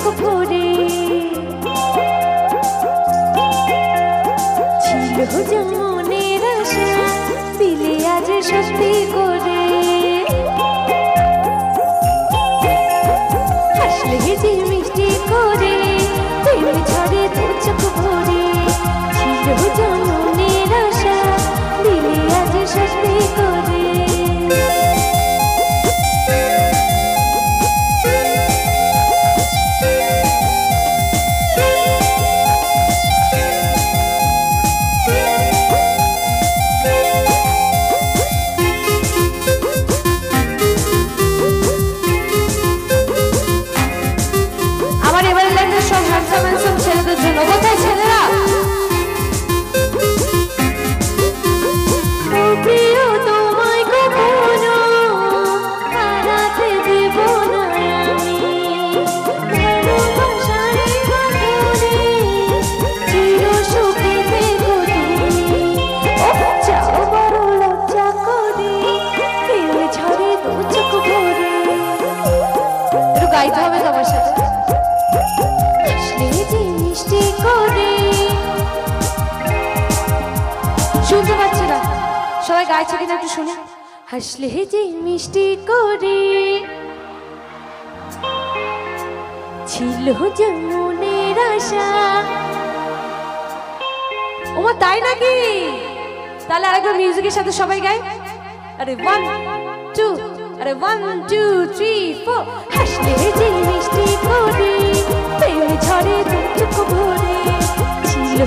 চোখ ভরে ছিল যেমনের আশা দিলে আজ সত্যি করে হাসলে যে মিষ্টি করে প্রেমে ঝরে তোর চোখ ভরে ছিল যেমনের আশা দিলে আজ সত্যি করে ছেলেদের জন্য কোথায় ছেলেরা প্রিয় তোমায় কখনো হারাতে দেব না আমি ভালোবাসার বাঁধনে চির সুখে থেকো তুমি যাও বড় লজ্জা করে প্রেমে ঝরে দু চোখ ভরে একটু গাইতে হবে তোমার সাথে মিষ্টি করে শুনতে পাচ্ছি না সবাই গাইছে কিনা একটু শুনে হাসলে যে মিষ্টি করে ছিল যেমনের আশা ওমা তাই নাকি তাহলে আরেকবার মিউজিকের সাথে সবাই গায় আরে 1 2 আরে 1 2 3 4 হাসলে যে মিষ্টি করে প্রেমে ঝরে চোখ ভরে ছিল